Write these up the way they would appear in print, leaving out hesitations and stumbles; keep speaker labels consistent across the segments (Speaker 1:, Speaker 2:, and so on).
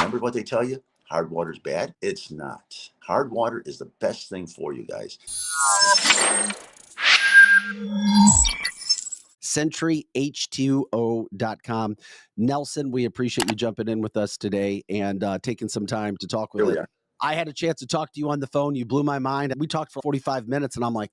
Speaker 1: Remember what they tell you? Hard water is bad? It's not. Hard water is the best thing for you guys.
Speaker 2: CentryH2O.com. Nelson, we appreciate you jumping in with us today and taking some time to talk with
Speaker 1: Here we
Speaker 2: us.
Speaker 1: are.
Speaker 2: I had a chance to talk to you on the phone. You blew my mind. We talked for 45 minutes, and I'm like,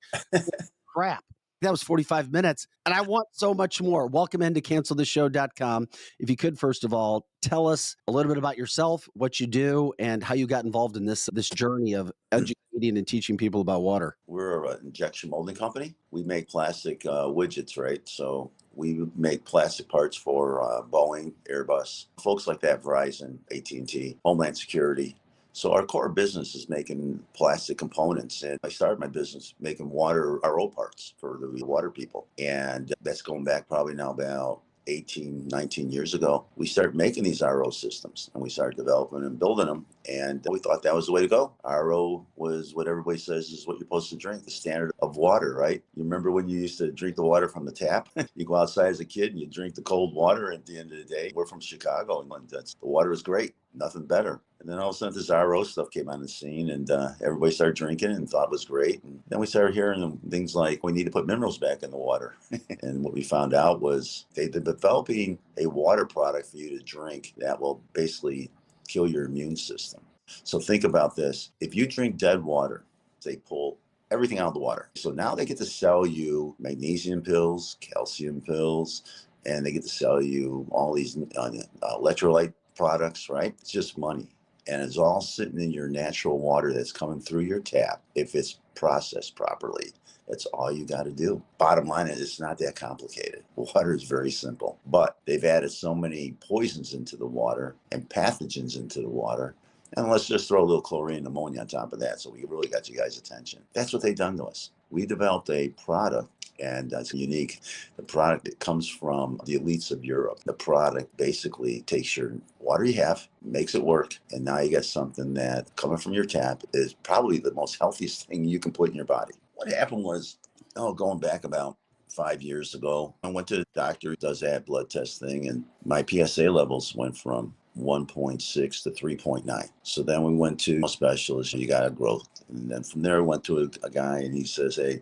Speaker 2: crap. That was 45 minutes, and I want so much more. Welcome into canceltheshow.com. If you could, first of all, tell us a little bit about yourself, what you do, and how you got involved in this journey of educating and teaching people about water.
Speaker 1: We're an injection molding company. We make plastic widgets, right? So we make plastic parts for Boeing, Airbus, folks like that, Verizon, AT&T, Homeland Security. So our core business is making plastic components. And I started my business making water RO parts for the water people. And that's going back probably now about 18, 19 years ago. We started making these RO systems and we started developing and building them. And we thought that was the way to go. RO was what everybody says is what you're supposed to drink, the standard of water, right? You remember when you used to drink the water from the tap? You go outside as a kid and you drink the cold water. And at the end of the day, we're from Chicago and the water is great, nothing better. And then all of a sudden, this RO stuff came on the scene, and everybody started drinking and thought it was great. And then we started hearing things like we need to put minerals back in the water. And what we found out was they're developing a water product for you to drink that will basically kill your immune system. So think about this. If you drink dead water, they pull everything out of the water. So now they get to sell you magnesium pills, calcium pills, and they get to sell you all these electrolyte products, right? It's just money. And it's all sitting in your natural water that's coming through your tap. If it's processed properly, that's all you got to do. Bottom line is it's not that complicated. Water is very simple, but they've added so many poisons into the water and pathogens into the water. And let's just throw a little chlorine and ammonia on top of that. So we really got you guys' attention. That's what they've done to us. We developed a product, and that's unique. The product that comes from the elites of Europe. The product basically takes your water you have, makes it work, and now you got something that coming from your tap is probably the most healthiest thing you can put in your body. What happened was, going back about 5 years ago, I went to the doctor who does that blood test thing, and my PSA levels went from 1.6 to 3.9. So then we went to a specialist, you got a growth. And then from there, I went to a guy, and he says, hey,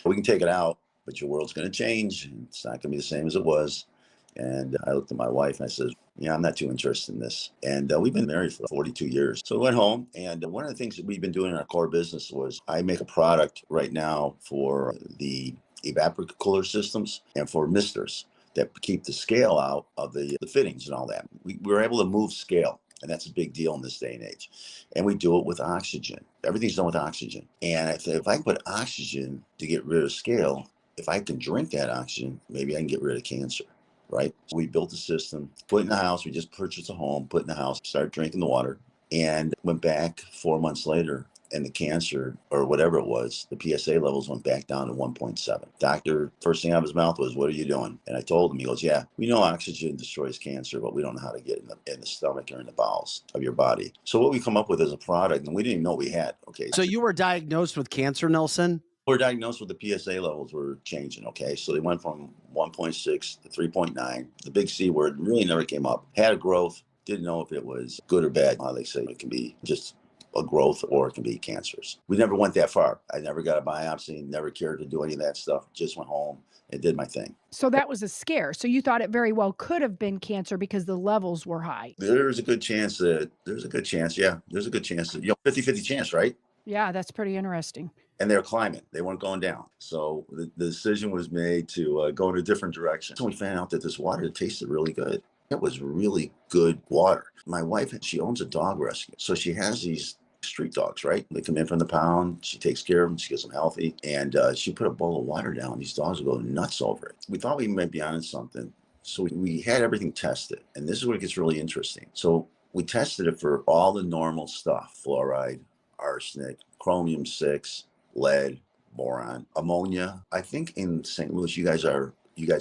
Speaker 1: we can take it out, but your world's going to change. It's not going to be the same as it was. And I looked at my wife and I said, yeah, I'm not too interested in this. And we've been married for 42 years. So we went home. And one of the things that we've been doing in our core business was I make a product right now for the evaporator cooler systems and for misters that keep the scale out of the fittings and all that. We were able to move scale. And that's a big deal in this day and age. And we do it with oxygen. Everything's done with oxygen. And I said, if I can put oxygen to get rid of scale, if I can drink that oxygen, maybe I can get rid of cancer, right? So we built a system, put it in the house. We just purchased a home, put it in the house, started drinking the water, and went back 4 months later. And the cancer or whatever it was, the PSA levels went back down to 1.7. Doctor, first thing out of his mouth was, what are you doing? And I told him, he goes, yeah, we know oxygen destroys cancer, but we don't know how to get in the stomach or in the bowels of your body. So what we come up with is a product, and we didn't even know what we had. Okay.
Speaker 2: So you were diagnosed with cancer, Nelson?
Speaker 1: We're diagnosed with the PSA levels were changing. Okay. So they went from 1.6 to 3.9. The big C word really never came up. Had a growth, didn't know if it was good or bad. They say it can be just a growth or it can be cancers. We never went that far. I never got a biopsy, never cared to do any of that stuff. Just went home and did my thing.
Speaker 3: So that was a scare. So you thought it very well could have been cancer because the levels were high.
Speaker 1: There's a good chance. Yeah, there's a good chance that, 50-50 chance, right?
Speaker 3: Yeah, that's pretty interesting.
Speaker 1: And they're climbing. They weren't going down. So the decision was made to go in a different direction. So we found out that this water tasted really good. It was really good water. My wife, she owns a dog rescue. So she has these street dogs, right? They come in from the pound. She takes care of them. She gets them healthy. And she put a bowl of water down. These dogs will go nuts over it. We thought we might be onto something. So we had everything tested. And this is where it gets really interesting. So we tested it for all the normal stuff: fluoride, arsenic, chromium-6, lead, boron, ammonia. I think in St. Louis, you guys have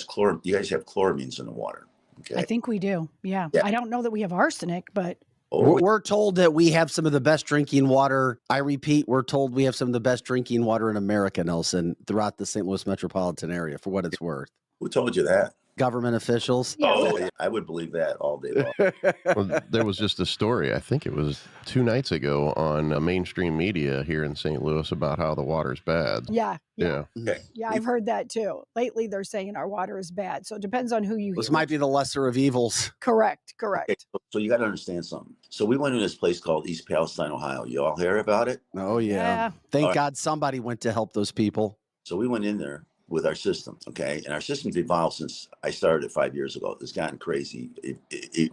Speaker 1: chloramines in the water. Okay.
Speaker 3: I think we do. Yeah. I don't know that we have arsenic, but
Speaker 2: We're told that we have some of the best drinking water. I repeat, we're told we have some of the best drinking water in America, Nelson, throughout the St. Louis metropolitan area, for what it's worth.
Speaker 1: Who told you that?
Speaker 2: Government officials.
Speaker 3: Yeah.
Speaker 1: Oh, yeah, I would believe that all day long.
Speaker 4: Well, there was just a story, I think it was 2 nights ago on mainstream media here in St. Louis about how the water's bad.
Speaker 3: Yeah.
Speaker 4: Yeah.
Speaker 1: Okay.
Speaker 3: Yeah, I've heard that too. Lately, they're saying our water is bad. So it depends on who you
Speaker 2: This
Speaker 3: hear.
Speaker 2: might be the lesser of evils.
Speaker 3: Correct.
Speaker 1: Okay, so you got to understand something. So we went to this place called East Palestine, Ohio. You all hear about it?
Speaker 2: Oh, yeah.
Speaker 3: Yeah.
Speaker 2: Thank
Speaker 1: All right.
Speaker 2: God somebody went to help those people.
Speaker 1: So we went in there with our system, okay? And our system's evolved since I started it 5 years ago. It's gotten crazy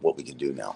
Speaker 1: what we can do now.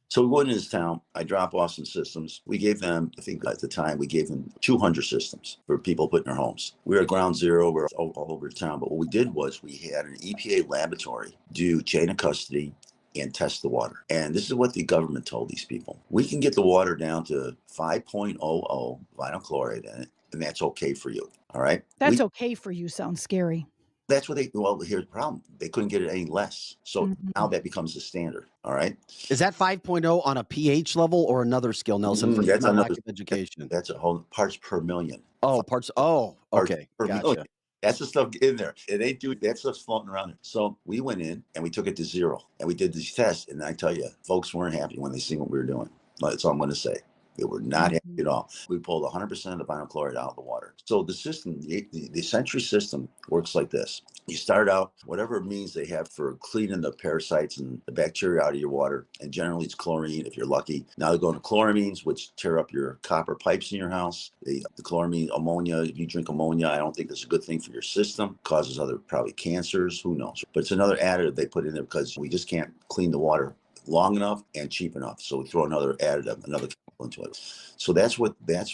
Speaker 1: So we go into this town. I drop off some systems. We gave them, I think at the time, we gave them 200 systems for people put in their homes. We were at ground zero. We're all over town. But what we did was we had an EPA laboratory do chain of custody and test the water. And this is what the government told these people. We can get the water down to 5.00 vinyl chloride in it, and that's okay for you. All right.
Speaker 3: That's okay for you. Sounds scary.
Speaker 1: That's what well, here's the problem. They couldn't get it any less. So now that becomes the standard. All right.
Speaker 2: Is that 5.0 on a pH level or another scale, Nelson? For
Speaker 1: That's
Speaker 2: my
Speaker 1: another
Speaker 2: lack of education.
Speaker 1: That's a whole parts per million.
Speaker 2: Oh, parts. Oh,
Speaker 1: Parts
Speaker 2: okay.
Speaker 1: per
Speaker 2: Gotcha.
Speaker 1: million. That's the stuff in there. It ain't that stuff's floating around there. So we went in and we took it to zero and we did these tests. And I tell you, folks weren't happy when they seen what we were doing. That's all I'm going to say. They were not happy at all. We pulled 100% of the vinyl chloride out of the water. So the system, the Century system works like this. You start out, whatever means they have for cleaning the parasites and the bacteria out of your water. And generally it's chlorine if you're lucky. Now they're going to chloramines, which tear up your copper pipes in your house. The chloramine, ammonia, if you drink ammonia, I don't think that's a good thing for your system. Causes other probably cancers, who knows. But it's another additive they put in there because we just can't clean the water long enough and cheap enough. So we throw another additive, another chemical into it. So that's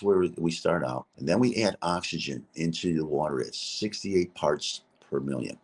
Speaker 1: where we start out. And then we add oxygen into the water at 68 parts per million.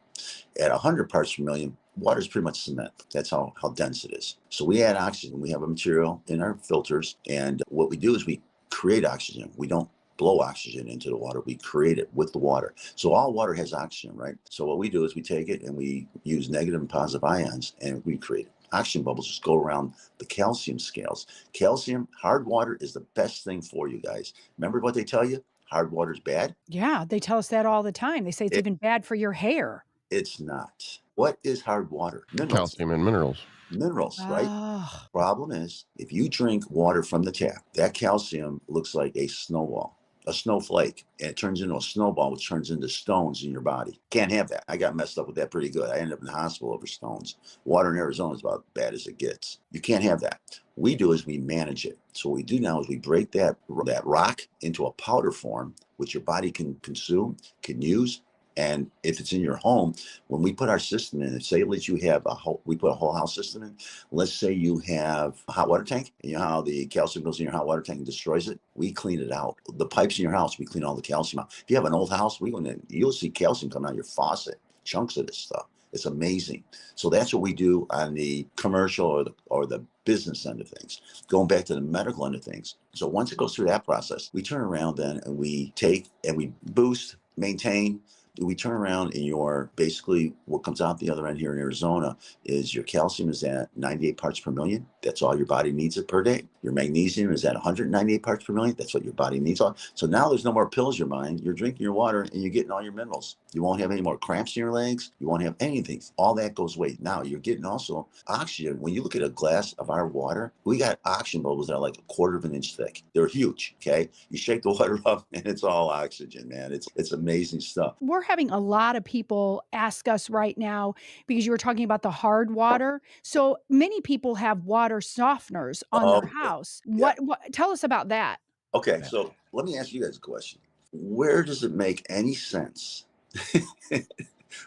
Speaker 1: At 100 parts per million, water is pretty much cement. That's how dense it is. So we add oxygen. We have a material in our filters. And what we do is we create oxygen. We don't blow oxygen into the water. We create it with the water. So all water has oxygen, right? So what we do is we take it and we use negative and positive ions and we create oxygen bubbles. Just go around the calcium scales. Calcium, hard water is the best thing for you guys. Remember what they tell you? Hard water is bad?
Speaker 3: Yeah, they tell us that all the time. They say it's even bad for your hair.
Speaker 1: It's not. What is hard water? Minerals.
Speaker 4: Calcium and minerals.
Speaker 1: Minerals, right?
Speaker 3: Oh.
Speaker 1: Problem is, if you drink water from the tap, that calcium looks like a snowball, a snowflake, and it turns into a snowball, which turns into stones in your body. Can't have that. I got messed up with that pretty good. I ended up in the hospital over stones. Water in Arizona is about as bad as it gets. You can't have that. What we do is we manage it. So what we do now is we break that rock into a powder form, which your body can consume, can use. And if it's in your home, when we put our system in, say let's you have we put a whole house system in. Let's say you have a hot water tank, and you know how the calcium goes in your hot water tank and destroys it. We clean it out. The pipes in your house, we clean all the calcium out. If you have an old house, we go in, you'll see calcium coming out of your faucet, chunks of this stuff. It's amazing. So that's what we do on the commercial or the business end of things. Going back to the medical end of things. So once it goes through that process, we turn around then and we take and we boost, maintain. We turn around and basically what comes out the other end here in Arizona is your calcium is at 98 parts per million. That's all your body needs it per day. Your magnesium is at 198 parts per million. That's what your body needs. So now there's no more pills you're buying. You're drinking your water and you're getting all your minerals. You won't have any more cramps in your legs. You won't have anything. All that goes away. Now you're getting also oxygen. When you look at a glass of our water, we got oxygen bubbles that are like 1/4 of an inch thick. They're huge. Okay. You shake the water up and it's all oxygen, man. It's amazing stuff.
Speaker 3: We're having a lot of people ask us right now because you were talking about the hard water. So many people have water softeners on their house.
Speaker 1: Yeah.
Speaker 3: What tell us about that?
Speaker 1: Okay, so let me ask you guys a question. Where does it make any sense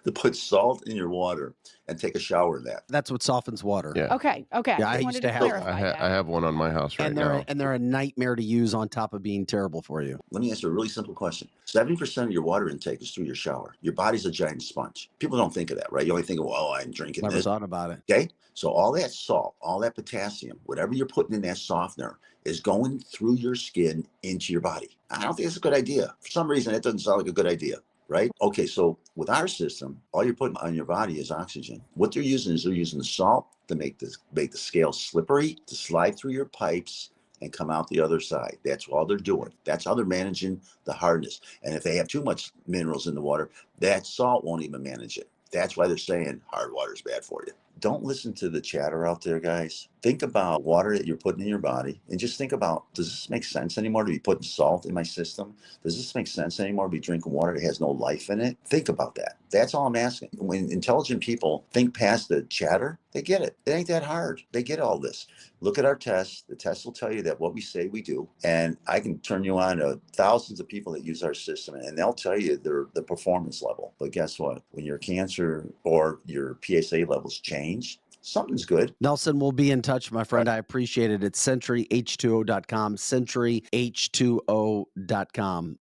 Speaker 1: to put salt in your water and take a shower in that?
Speaker 2: That's what softens water.
Speaker 4: Yeah.
Speaker 3: Okay.
Speaker 2: Yeah, I
Speaker 3: wanted
Speaker 2: used to have-
Speaker 3: clarify that.
Speaker 4: I have one on my house right
Speaker 2: And
Speaker 4: now.
Speaker 2: they're a nightmare to use on top of being terrible for you.
Speaker 1: Let me answer a really simple question. 70% of your water intake is through your shower. Your body's a giant sponge. People don't think of that, right? You only think of, well, I'm drinking
Speaker 2: Never
Speaker 1: this.
Speaker 2: thought about it.
Speaker 1: Okay, so all that salt, all that potassium, whatever you're putting in that softener is going through your skin into your body. I don't think it's a good idea. For some reason, that doesn't sound like a good idea, right? Okay, so with our system, all you're putting on your body is oxygen. What they're using is they're using the salt to make the scale slippery, to slide through your pipes and come out the other side. That's all they're doing. That's how they're managing the hardness. And if they have too much minerals in the water, that salt won't even manage it. That's why they're saying hard water is bad for you. Don't listen to the chatter out there, guys. Think about water that you're putting in your body and just think about, does this make sense anymore to be putting salt in my system? Does this make sense anymore to be drinking water that has no life in it? Think about that. That's all I'm asking. When intelligent people think past the chatter, they get it. It ain't that hard. They get all this. Look at our tests. The tests will tell you that what we say we do. And I can turn you on to thousands of people that use our system and they'll tell you the performance level. But guess what? When your cancer or your PSA levels change, something's good.
Speaker 2: Nelson, we'll be in touch, my friend. I appreciate it. It's centuryh2o.com, centuryh2o.com.